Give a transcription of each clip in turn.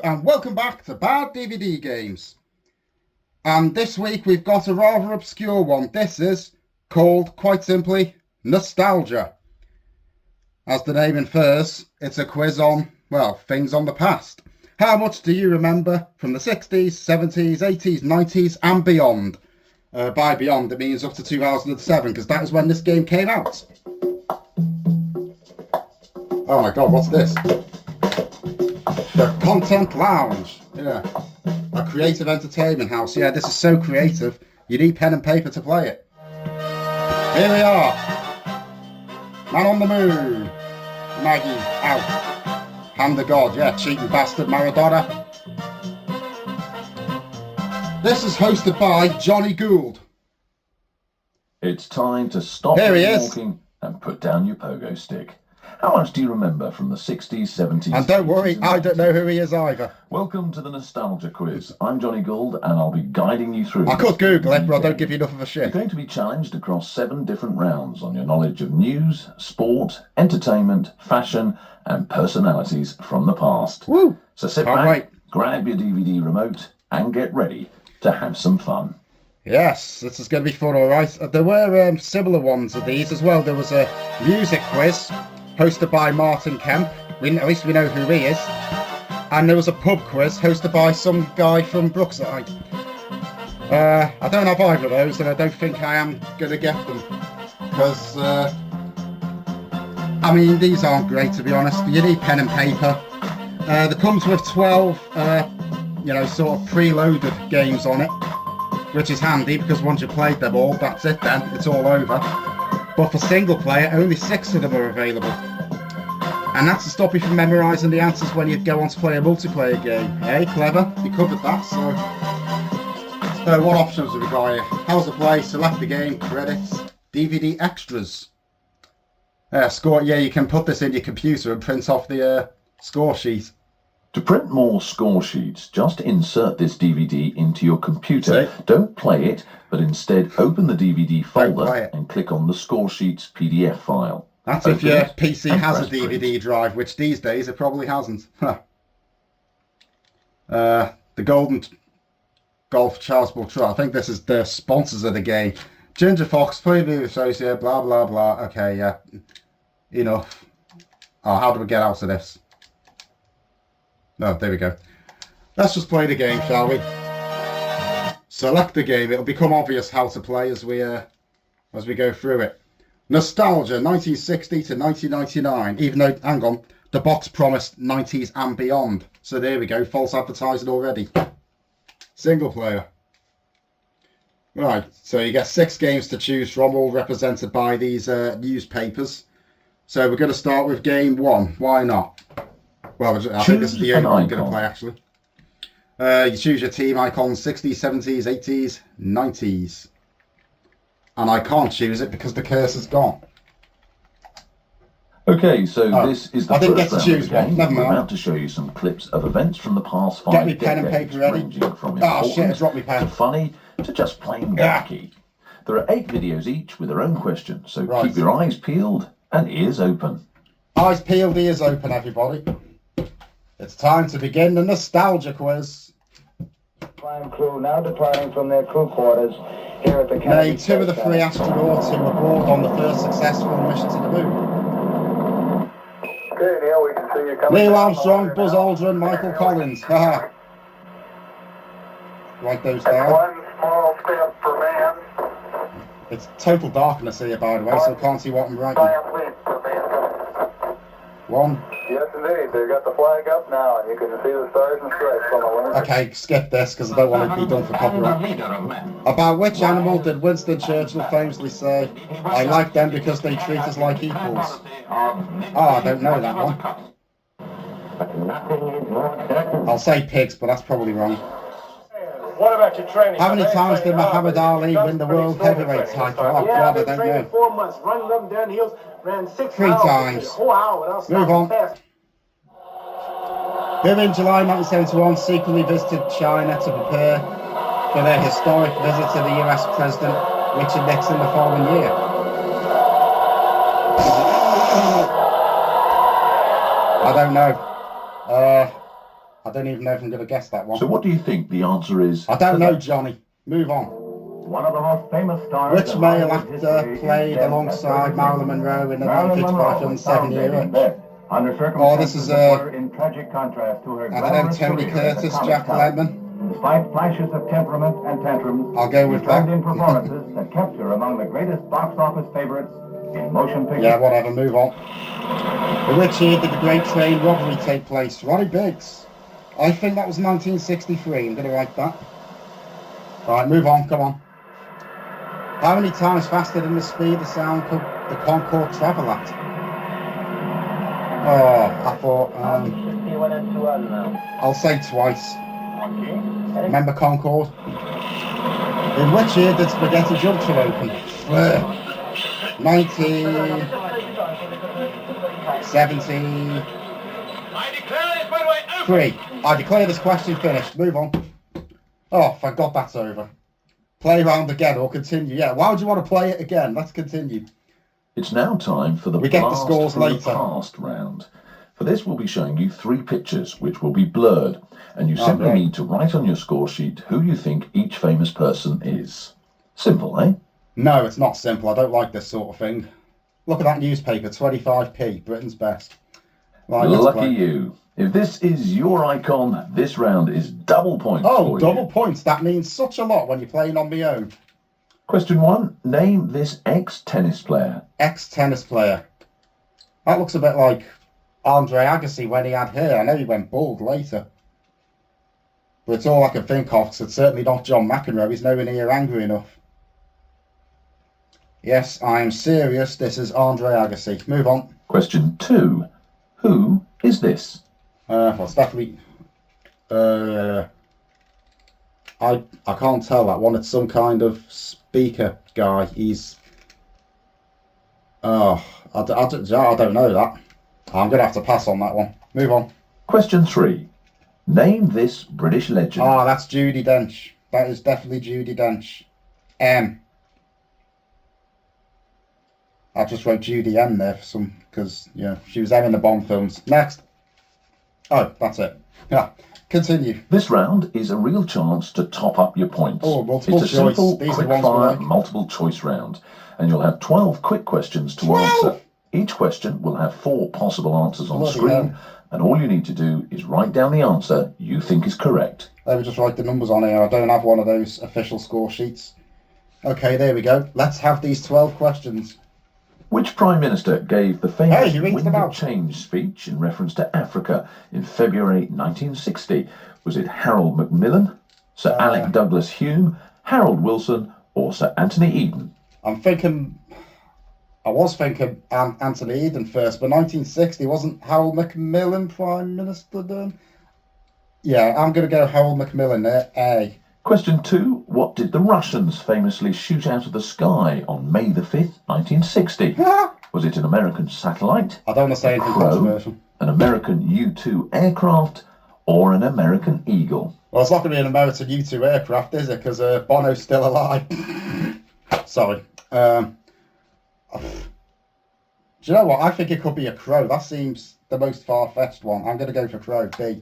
and welcome back to Bad DVD Games. And this week we've got a rather obscure one. This is called, quite simply, Nostalgia. As the name infers, it's a quiz on, well, things on the past. How much do you remember from the 60s, 70s, 80s, 90s and beyond? By beyond, it means up to 2007, because that is when this game came out. Oh my god, what's this? The Content Lounge. Yeah. A creative entertainment house. Yeah, this is so creative. You need pen and paper to play it. Here we are. Man on the moon. Maggie, out. Hand of God. Yeah, cheating bastard Maradona. This is hosted by Jonny Gould. It's time to stop walking and put down your pogo stick. How much do you remember from the 60s, 70s? And don't worry, I don't know who he is either. Welcome to the Nostalgia Quiz. I'm Jonny Gould and I'll be guiding you through. I could Google it, but I don't give you enough of a shit. You're going to be challenged across 7 different rounds on your knowledge of news, sport, entertainment, fashion and personalities from the past. Woo! So sit back, grab your DVD remote and get ready to have some fun. Yes, this is going to be fun, alright. There were similar ones of these as well. There was a music quiz hosted by Martin Kemp. At least we know who he is. And there was a pub quiz hosted by some guy from Brookside. I don't have either of those, and I don't think I am going to get them. Because, I mean, these aren't great, to be honest. You need pen and paper. There comes with 12, sort of preloaded games on it. Which is handy, because once you've played them all, that's it then. It's all over. But for single player, only 6 of them are available. And that's to stop you from memorising the answers when you go on to play a multiplayer game. Hey, clever, you covered that, so what options have we got here? How's the play? Select the game, credits, DVD extras. Score, yeah, you can put this in your computer and print off the score sheet. To print more score sheets, just insert this DVD into your computer. Don't play it, but instead open the DVD folder and click on the score sheets PDF file. That's if your PC has a DVD drive, which these days it probably hasn't. The Golden Golf Charitable Trust. I think this is the sponsors of the game. Ginger Fox, preview associate, blah, blah, blah. Okay, yeah. Enough. Oh, how do we get out of this? No, there we go. Let's just play the game, shall we? Select the game. It'll become obvious how to play as we go through it. Nostalgia, 1960 to 1999. Even though, hang on, the box promised 90s and beyond. So there we go. False advertising already. Single player. Right. So you get 6 games to choose from, all represented by these newspapers. So we're going to start with game 1. Why not? Well, I think this is the only one I'm going to play, actually. You choose your team icons, 60s, 70s, 80s, 90s. And I can't choose it because the cursor's gone. Okay, so this is the first round of the game. Never mind. I'm about to show you some clips of events from the past 5 decades. Get me pen and paper ready. Ranging from shit, I dropped my pen. to funny to just plain wacky. There are 8 videos each with their own questions, so keep your eyes peeled and ears open. Eyes peeled, ears open, everybody. It's time to begin the Nostalgia Quiz. Prime crew now departing from their crew quarters here at the Kennedy. Name 2 of the 3 astronauts who were aboard on the first successful mission to the moon. Okay, Neil, we can see you coming. Neil Armstrong, Buzz Aldrin, Michael Collins. Haha. Write those down. One small step for man. It's total darkness here, by the way, so I can't see what I'm writing. Giant leap for mankind. 1. Yes, indeed. They've got the flag up now, and you can see the stars and stripes on the wings. Okay, skip this, because I don't want it to be done for copyright. About which animal did Winston Churchill famously say, "I like them because they treat us like equals"? Oh, I don't know that one. I'll say pigs, but that's probably wrong. What about your training? How many times did Muhammad Ali win the world heavyweight title? Oh, God, I don't know. 4 months, running up and down the hills, ran 6 3 miles. times. Move on. Fast. Who in July 1971 secretly visited China to prepare for their historic visit to the US President Richard Nixon the following year? I don't know. I don't even know if I'm going to guess that one. So what do you think the answer is? I don't know, Johnny. Move on. One of the most famous stars. Which male actor played alongside Marilyn Monroe in the 1957 era? Oh, this is in tragic contrast to her I don't know, Tony Curtis, Jack Lemmon. Despite flashes of temperament and tantrums, I'll go with she turned that. in performances that kept her among the greatest box office favorites in motion pictures. Yeah, whatever, move on. In which year did the Great Train Robbery take place? Ronnie Biggs. I think that was 1963. I'm going to write that. Alright, move on, come on. How many times faster than the speed of sound could the Concorde travel at? Oh, I thought, I'll say twice. Remember Concorde? In which year did Spaghetti Junction open? 1973. I declare this question finished. Move on. Oh, thank God that's over. Play around again or continue. Yeah, why would you want to play it again? Let's continue. It's now time for the We get the blast scores from the later. past round. For this, we'll be showing you 3 pictures, which will be blurred, and you simply great. need to write on your score sheet who you think each famous person is. Simple, eh? No, it's not simple. I don't like this sort of thing. Look at that newspaper, 25p, Britain's best. Right, let's Lucky play. you. If this is your icon, this round is double points Oh, for double you. points. That means such a lot when you're playing on my own. Question 1. Name this ex-tennis player. Ex-tennis player. That looks a bit like Andre Agassi when he had hair. I know he went bald later. But it's all I can think of, 'cause it's certainly not John McEnroe. He's nowhere near angry enough. Yes, I am serious. This is Andre Agassi. Move on. Question 2. Who is this? Well, it's definitely... I can't tell that one. It's some kind of speaker guy. He's... Oh, I don't know that. I'm going to have to pass on that one. Move on. Question 3. Name this British legend. Ah, that's Judi Dench. That is definitely Judi Dench. I just wrote Judy M there for some, because, yeah, she was there in the Bond films. Next. Oh, that's it. Yeah, continue. This round is a real chance to top up your points. Oh, multiple it's a choice. simple, These are the ones we quick-fire, like. multiple choice round, and you'll have 12 quick questions to answer. Each question will have 4 possible answers on Bloody screen, hell. and all you need to do is write down the answer you think is correct. Let me just write the numbers on here. I don't have one of those official score sheets. Okay, there we go. Let's have these 12 questions. Which Prime Minister gave the famous Hey, you read Wind them of out. Change speech in reference to Africa in February 1960? Was it Harold Macmillan, Sir Alec Douglas Hume, Harold Wilson, or Sir Anthony Eden? I was thinking Anthony Eden first, but 1960 wasn't Harold Macmillan Prime Minister then? Yeah, I'm going to go Harold Macmillan there. A. Question 2. What did the Russians famously shoot out of the sky on May the 5th, 1960? Was it an American satellite, I don't want to say anything crow, controversial. an American U-2 aircraft, or an American eagle? Well, it's not going to be an American U-2 aircraft, is it? Because Bono's still alive. Sorry. Do you know what? I think it could be a crow. That seems the most far-fetched one. I'm going to go for crow. B.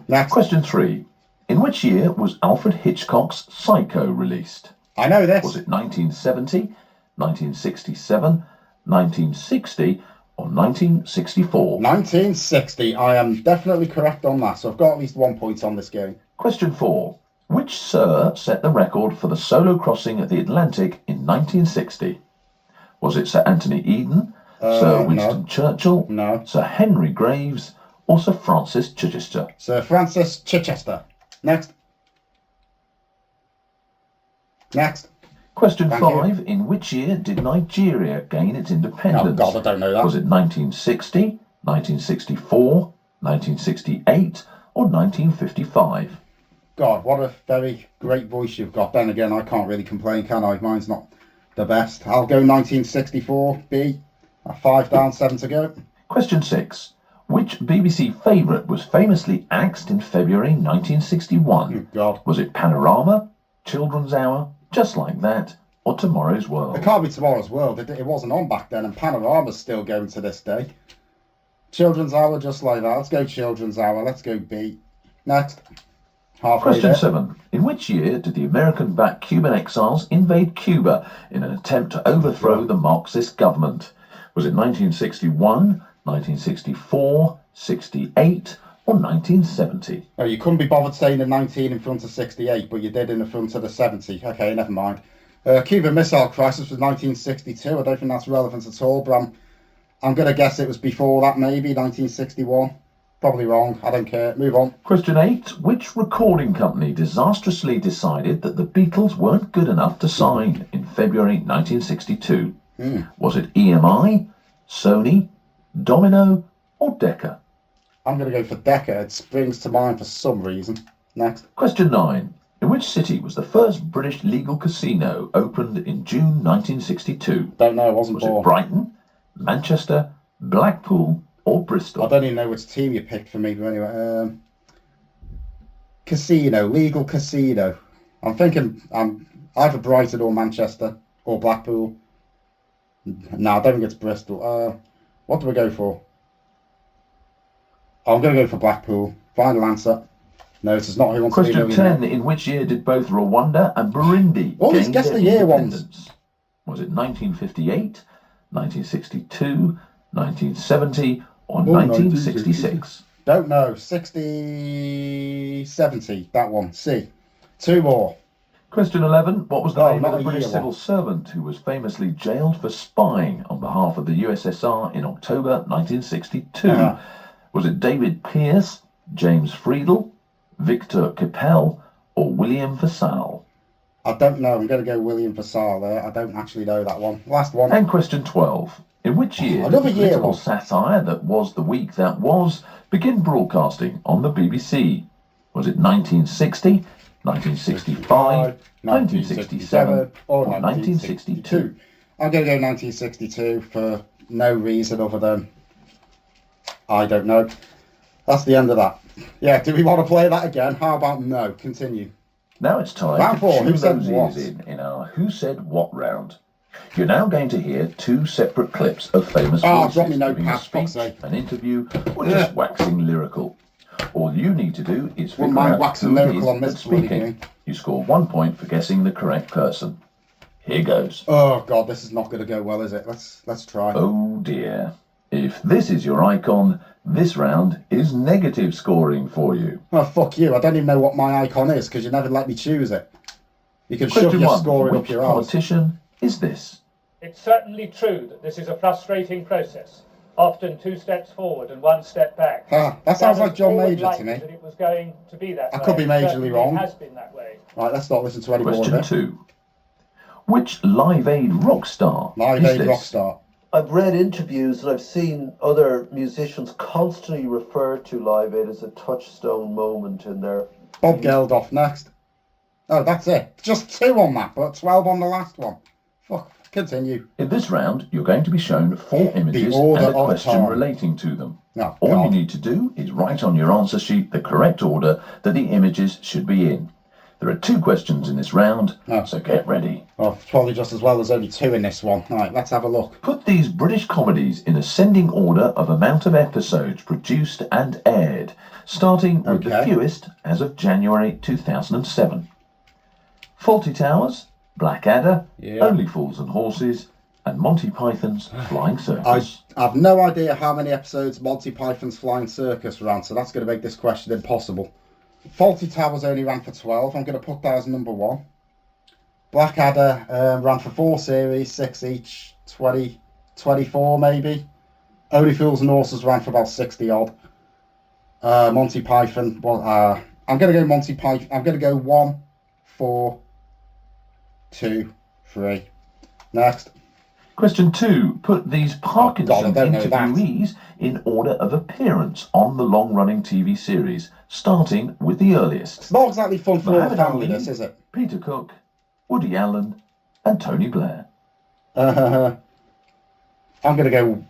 Next. Question 3. In which year was Alfred Hitchcock's Psycho released? I know this. Was it 1970, 1967, 1960, or 1964? 1960. I am definitely correct on that. So I've got at least 1 point on this game. Question 4. Which Sir set the record for the solo crossing of the Atlantic in 1960? Was it Sir Anthony Eden, Sir Winston Churchill, No. Sir Henry Graves, or Sir Francis Chichester? Sir Francis Chichester. Next. Next. Question Thank 5. In which year did Nigeria gain its independence? Oh, God, I don't know that. Was it 1960, 1964, 1968, or 1955? God, what a very great voice you've got. Then again, I can't really complain, can I? Mine's not the best. I'll go 1964, B. 5 down, 7 to go. Question 6. Which BBC favourite was famously axed in February 1961? Oh, God. Was it Panorama, Children's Hour, Just Like That, or Tomorrow's World? It can't be Tomorrow's World. It wasn't on back then, and Panorama's still going to this day. Children's Hour, Just Like That. Let's go Children's Hour. Let's go B. Next. Halfway Question there. 7. In which year did the American-backed Cuban exiles invade Cuba in an attempt to overthrow the Marxist government? Was it 1961, 1964, 68, or 1970? Oh, you couldn't be bothered saying the 19 in front of 68, but you did in the front of the 70. Okay, never mind. Cuban Missile Crisis was 1962. I don't think that's relevant at all, but I'm going to guess it was before that, maybe 1961. Probably wrong. I don't care. Move on. Question 8. Which recording company disastrously decided that the Beatles weren't good enough to sign in February 1962? Was it EMI, Sony, Domino, or Decca? I'm going to go for Decca. It springs to mind for some reason. Next. Question 9. In which city was the first British legal casino opened in June 1962? Don't know. I wasn't Was born. it Brighton, Manchester, Blackpool, or Bristol? I don't even know which team you picked for me, but anyway. Casino. Legal casino. I'm thinking either Brighton or Manchester or Blackpool. No, I don't think it's Bristol. What do we go for? I'm going to go for Blackpool. Final answer. No, this is not Who Wants to Be a Question Millionaire. 10. In which year did both Rwanda and Burundi Always gain guess their the year independence? Was it 1958, 1962, 1970, or 1966? Don't know. 60, 70. That one. C. Two more. Question 11. What was the Oh, name not of the a British year civil one. servant who was famously jailed for spying on behalf of the USSR in October 1962? Was it David Pearce, James Friedel, Victor Capel, or William Vassal? I don't know. I'm going to go William Vassal there. I don't actually know that one. Last one. And question 12. In which year did Another the year political one. satire that was The Week That Was begin broadcasting on the BBC? Was it 1960, 1965, 1967, or 1962? I'm going to go 1962 for no reason other than I don't know. That's the end of that. Yeah, do we want to play that again? How about no? Continue. Now it's time Round to four, tune Who Said those What? ears in our Who Said What round. You're now going to hear two separate clips of famous voices drop me giving a notepad, fuck's speech, sake. an interview, or just waxing lyrical. All you need to do is figure mind out waxing who it lyrical is on this that's bloody speaking. game. You score 1 point for guessing the correct person. Here goes. Oh God, this is not going to go well, is it? Let's try. Oh dear. If this is your icon, this round is negative scoring for you. Oh fuck you! I don't even know what my icon is because you never let me choose it. You can shove Question your 1. scoring Which up your arse. politician is this? It's certainly true that this is a frustrating process. Often 2 steps forward and 1 step back. That sounds like John Always Major likely to me. That it was going to be that I way. could be It majorly certainly wrong. has been that way. Right, let's not listen to any more of Question it. 2. Which Live Aid rock star Live is Aid this? rock star. I've read interviews and I've seen other musicians constantly refer to Live Aid as a touchstone moment in their... Bob Geldof next. Oh, that's it. Just 2 on that, but 12 on the last one. Fuck. Continue. In this round, you're going to be shown 4 images order and a of question time. relating to them. Oh, All God. you need to do is write on your answer sheet the correct order that the images should be in. There are 2 questions in this round, so get ready. Oh, probably just as well there's only 2 in this one. Right, let's have a look. Put these British comedies in ascending order of amount of episodes produced and aired, starting with the Okay. fewest as of January 2007. Fawlty Towers, Blackadder, Yeah. Only Fools and Horses, and Monty Python's Flying I Circus. have no idea how many episodes Monty Python's Flying Circus ran, so that's going to make this question impossible. Fawlty Towers only ran for 12. I'm going to put that as number 1. Blackadder ran for 4 series, 6 each, 20, 24 maybe. Only Fools and Horses ran for about 60 odd. Monty Python, well, I'm going to go Monty Python. I'm going to go 1, 4, 2, 3. Next. Question 2. Put these Parkinson I don't know that. interviewees in order of appearance on the long-running TV series, starting with the earliest. It's not exactly fun for all the Muhammad family, Ali, this, is it? Peter Cook, Woody Allen, and Tony Blair. I'm going to go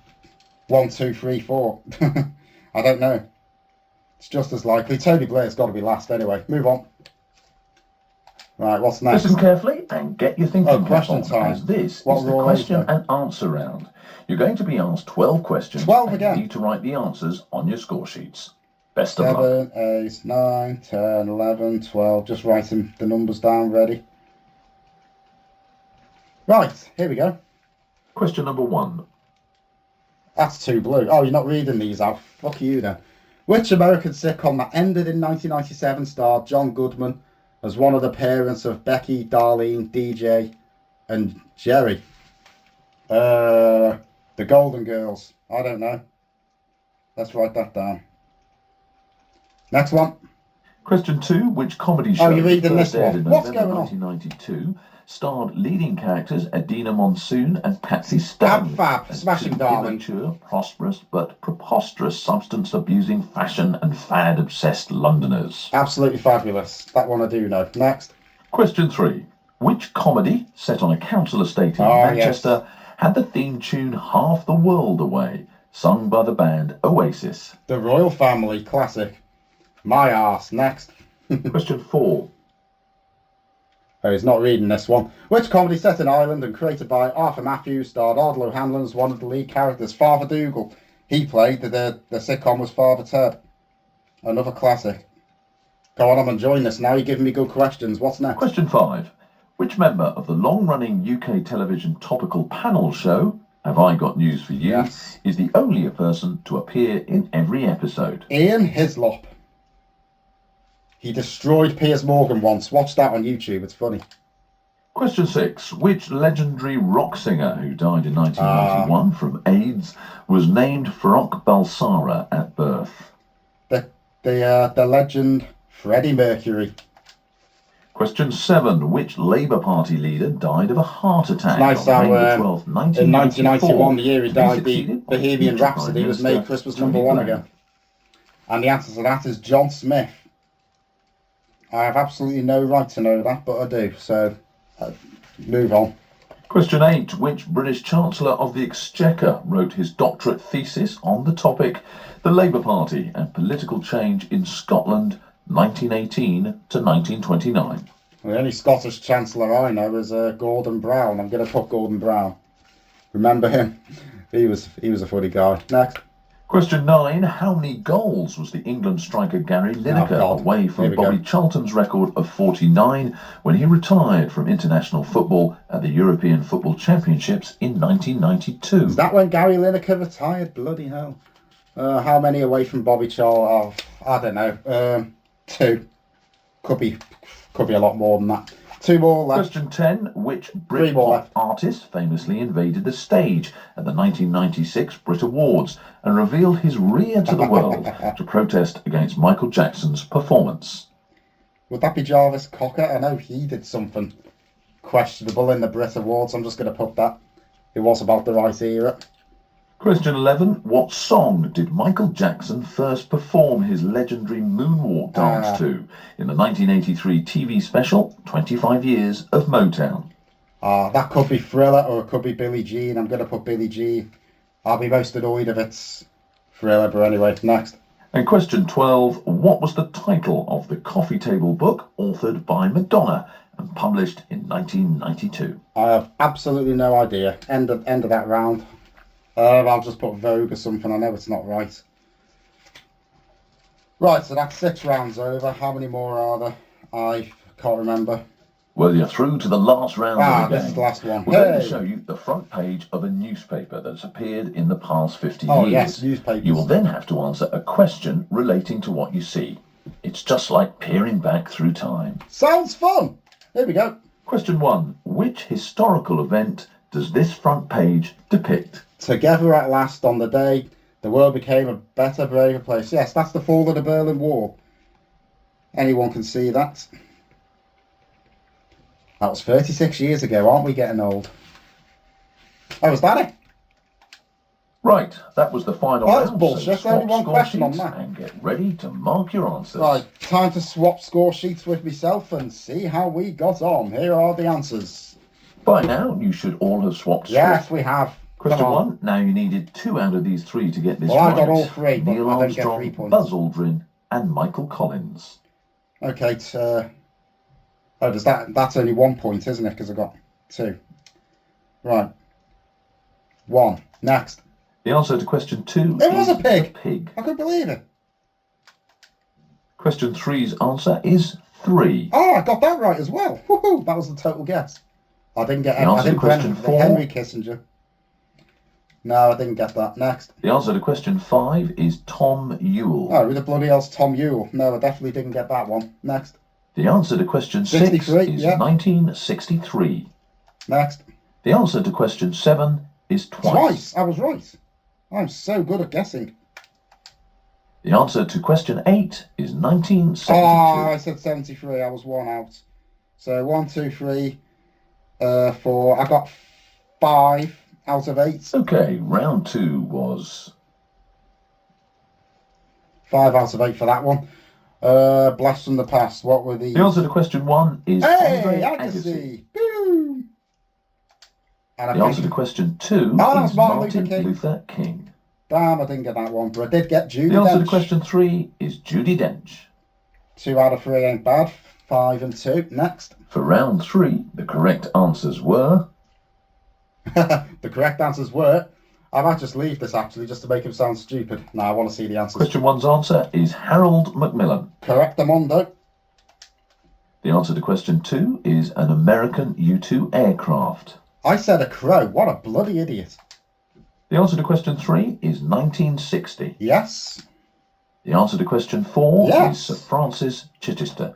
1, 2, 3, 4. I don't know. It's just as likely. Tony Blair's got to be last anyway. Move on. Right, what's next? Listen carefully and get your thinking question cap on, time. as this What is the rule question is there? and answer round. You're going to be asked 12 questions 12 and again. you need to write the answers on your score sheets. Best of luck. 7, 8, 9, 10, 11, 12. Just writing the numbers down, ready. Right, here we go. Question number 1. That's too blue. Oh, you're not reading these out. Fuck you then. Which American sitcom that ended in 1997 starred John Goodman as one of the parents of Becky, Darlene, DJ, and Jerry? The Golden Girls. I don't know. Let's write that down. Next one. Question 2. Which comedy show you're reading first this aired one. in What's November going on? 1992 starred leading characters Adina Monsoon and Patsy Stone Fab, as smashing two darling. immature, prosperous but preposterous substance-abusing, fashion and fad-obsessed Londoners. Absolutely fabulous. That one I do know. Next. Question 3. Which comedy, set on a council estate in Manchester, had the theme tune Half the World Away, sung by the band Oasis? The Royal Family. Classic. My arse. Next. Question 4. Oh, he's not reading this one. Which comedy set in Ireland and created by Arthur Matthews starred Ardal O'Hanlon as one of the lead characters, Father Dougal? He played, the sitcom was Father Ted. Another classic. Go on, I'm enjoying this now. You're giving me good questions. What's next? Question 5. Which member of the long-running UK television topical panel show, Have I Got News for You, Yes. is the only person to appear in every episode? Ian Hislop. He destroyed Piers Morgan once. Watch that on YouTube. It's funny. Question 6. Which legendary rock singer who died in 1991 from AIDS was named Farrokh Balsara at birth? The legend Freddie Mercury. Question 7. Which Labour Party leader died of a heart attack It's nice on May how, the 12th, in 1991, 1991, the year he died, the Bohemian Rhapsody was made Christmas number 1 again. And the answer to that is John Smith. I have absolutely no right to know that, but I do. So, move on. Question 8. Which British Chancellor of the Exchequer wrote his doctorate thesis on the topic The Labour Party and Political Change in Scotland 1918 to 1929? The only Scottish Chancellor I know is Gordon Brown. I'm going to put Gordon Brown. Remember him? He was a funny guy. Next. Question 9. How many goals was the England striker Gary Lineker away Here from we Bobby go. Charlton's record of 49 when he retired from international football at the European Football Championships in 1992? Is that when Gary Lineker retired? Bloody hell. How many away from Bobby Charl? Oh, I don't know. 2. Could be a lot more than that. 2 more left. Question 10. Which 3 more Britpop left. artist famously invaded the stage at the 1996 Brit Awards and revealed his rear to the world to protest against Michael Jackson's performance? Would that be Jarvis Cocker? I know he did something questionable in the Brit Awards. I'm just going to put that. It was about the right era. Question 11. What song did Michael Jackson first perform his legendary moonwalk dance to in the 1983 TV special 25 Years of Motown? That could be Thriller or it could be Billie Jean. I'm going to put Billie Jean. I'll be most annoyed if it's Thriller, but anyway, next. And question 12. What was the title of the coffee table book authored by Madonna and published in 1992? I have absolutely no idea. End of that round. I'll just put Vogue or something. I know it's not right. Right, so that's 6 rounds over. How many more are there? I can't remember. Well, you're through to the last round of the This game. is the last one. We're going to Hey! show you the front page of a newspaper that's appeared in the past 50 Oh, years. yes, newspapers. You will then have to answer a question relating to what you see. It's just like peering back through time. Sounds fun! Here we go. Question 1. Which historical event does this front page depict? Together at last on the day the world became a better, braver place. Yes, that's the fall of the Berlin Wall. Anyone can see that. That was 36 years ago. Aren't we getting old? Oh, was that it? Right, that was the final Oh, round. that's bullshit. So Only swap one score question on sheets that. and get ready to mark your answers. Right, time to swap score sheets with myself and see how we got on. Here are the answers. By now, you should all have swapped Yes, script. we have. Question Come on. 1. Now you needed 2 out of these 3 to get this Well, right. I got all 3, but Neil I don't get Armstrong, 3 points. Buzz Aldrin, and Michael Collins. Okay, does that's only 1 point, isn't it? Because I got 2. Right. 1. Next. The answer to question 2 It was is a pig. the pig. I couldn't believe it. Question 3's answer is 3. Oh, I got that right as well. Woohoo! That was the total guess. I didn't get. The answer I didn't to question put 4. Henry Kissinger. No, I didn't get that. Next. The answer to question 5 is Tom Ewell. Oh, who the bloody hell's Tom Ewell? No, I definitely didn't get that one. Next. The answer to question 6 is 1963. Next. The answer to question 7 is twice. Twice. I was right. I'm so good at guessing. The answer to question 8 is 1972. Ah, I said 73. I was one out. So 1, 2, 3, 4. I got 5 out of 8. Okay, round 2 was 5 out of 8 for that one. Blast from the past. What were these? the answer to question 1 is Hey, Andre Agassi. Boom. And The answer to question 2 Oh, is Martin Martin Luther King. Luther King. Damn, I didn't get that one, but I did get Judy The answer Dench. to question 3 is Judi Dench. 2 out of 3 ain't bad. 5 and 2. Next. For round 3, the correct answers were... The correct answers were... I might just leave this actually just to make him sound stupid. No, I want to see the answers. Question 1's answer is Harold Macmillan. Correct Amondo. The answer to question 2 is an American U-2 aircraft. I said a crow. What a bloody idiot. The answer to question 3 is 1960. Yes. The answer to question 4 Yes. is Sir Francis Chichester.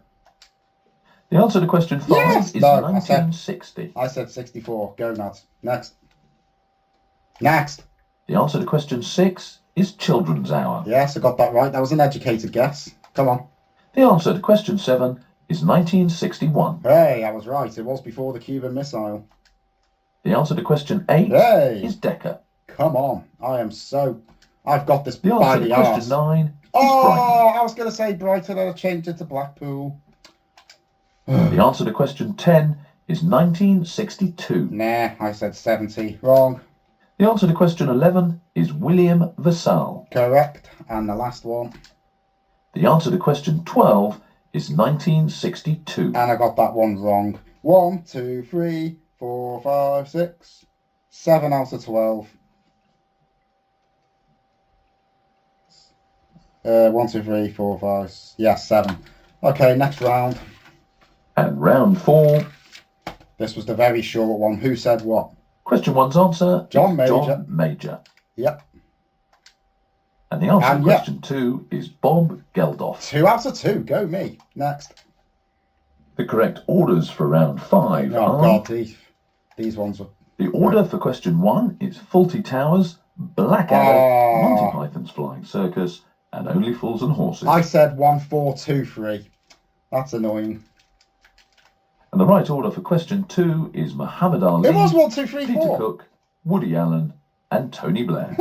The answer to question 5 Yes. is No, 1960. I said 64. Go nuts. Next. Next. The answer to question 6 is Children's Hour. Yes, I got that right. That was an educated guess. Come on. The answer to question 7 is 1961. Hey, I was right. It was before the Cuban Missile. The answer to question 8 Hey. is Decca. Come on. I've got this The by answer the to arse. question 9 is Oh, Brighton. I was going to say Brighton and I changed it to Blackpool. The answer to question 10 is 1962. Nah, I said 70. Wrong. The answer to question 11 is William Vassall. Correct. And the last one. The answer to question 12 is 1962. And I got that one wrong. 1, 2, 3, 4, 5, 6, 7 out of 12. 1, 2, 3, 4, 5. Yeah, 7. Okay, next round. And round 4. This was the very short one. Who said what? Question 1's answer John is Major. John Major. Yep. And the answer to And question 2 is Bob Geldof. 2 out of 2. Go me. Next. The correct orders for round 5 Oh, are... God. These ones were... The order for question 1 is Fawlty Towers, Blackadder, Oh. Monty Python's Flying Circus, and Only Fools and Horses. I said 1, 4, 2, 3. That's annoying. And the right order for question 2 is Muhammad Ali, It was 1, 2, 3, Peter 4. Cook, Woody Allen, and Tony Blair.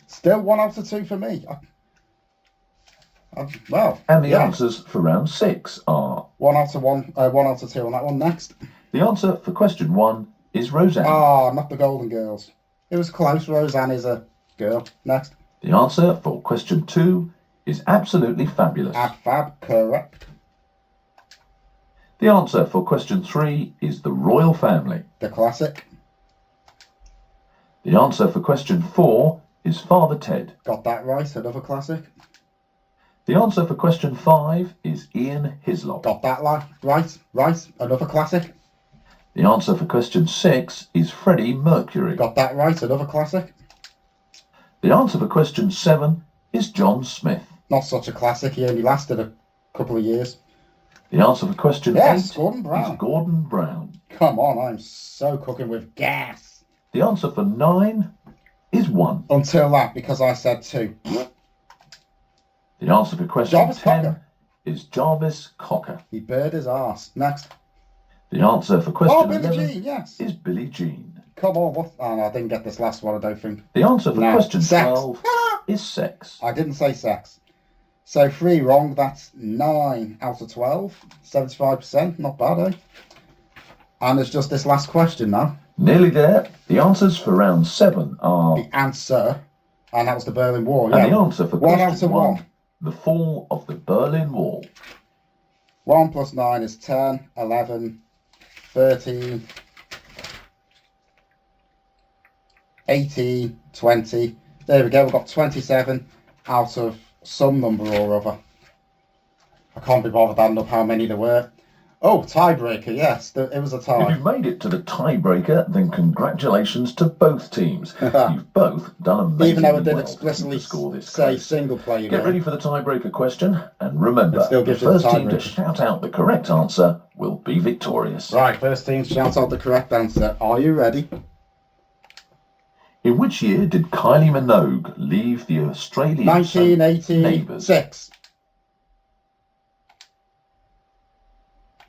Still 1 out of 2 for me. Well, And the yeah. answers for round 6 are... 1 out of 1, 1 out of 2 on that one. Next. The answer for question 1 is Roseanne. Ah, not the Golden Girls. It was close. Roseanne is a girl. Next. The answer for question 2 is Absolutely Fabulous. Fab, correct. The answer for question 3 is The Royal Family. The classic. The answer for question 4 is Father Ted. Got that right. Another classic. The answer for question 5 is Ian Hislop. Got that right. Another classic. The answer for question 6 is Freddie Mercury. Got that right. Another classic. The answer for question 7 is John Smith. Not such a classic. He only lasted a couple of years. The answer for question 8 Gordon Brown. is Gordon Brown. Come on, I'm so cooking with gas. The answer for 9 is 1. Until that, because I said 2. The answer for question Jarvis 10 Cocker. is Jarvis Cocker. He burned his arse. Next. The answer for question Billie 11 Jean, yes. is Billie Jean. Come on, what? Oh, no, I didn't get this last one, I don't think. The answer for No. question Sex. 12 is sex. I didn't say sex. So 3 wrong, that's 9 out of 12. 75%, not bad, eh? And there's just this last question now. Nearly there. The answers for round 7 are... The answer, and that was the Berlin Wall, And yeah. the answer for 1 question out of 1, 1. the fall of the Berlin Wall. 1 plus 9 is 10, 11, 13, 18, 20. There we go, we've got 27 out of some number or other. I can't be bothered adding up how many there were. Oh, tiebreaker, yes, it was a If tie. you've made it to the tiebreaker, then congratulations to both teams. You've both done amazingly Even though I did well explicitly to score this say close. single player. Get ready for the tiebreaker question, and remember, It still the gives you the first team to tiebreaker. shout out the correct answer will be victorious. Right, first team shout out the correct answer. Are you ready? In which year did Kylie Minogue leave the Australian soap Neighbours? 1986.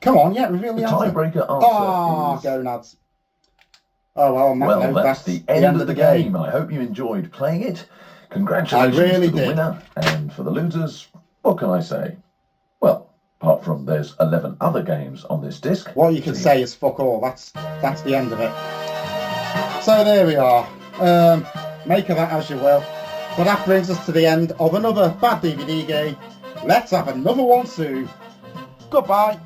Come on, yeah, reveal The the answer. tiebreaker answer Ah, is... gonads. Oh, well, on that Well, note, that's the end of the game. I hope you enjoyed playing it. Congratulations I really to the did. winner. And for the losers, what can I say? Well, apart from there's 11 other games on this disc. What you can say is fuck all. That's the end of it. So there we are. Make of that as you will. But that brings us to the end of another bad DVD game. Let's have another one soon. Goodbye.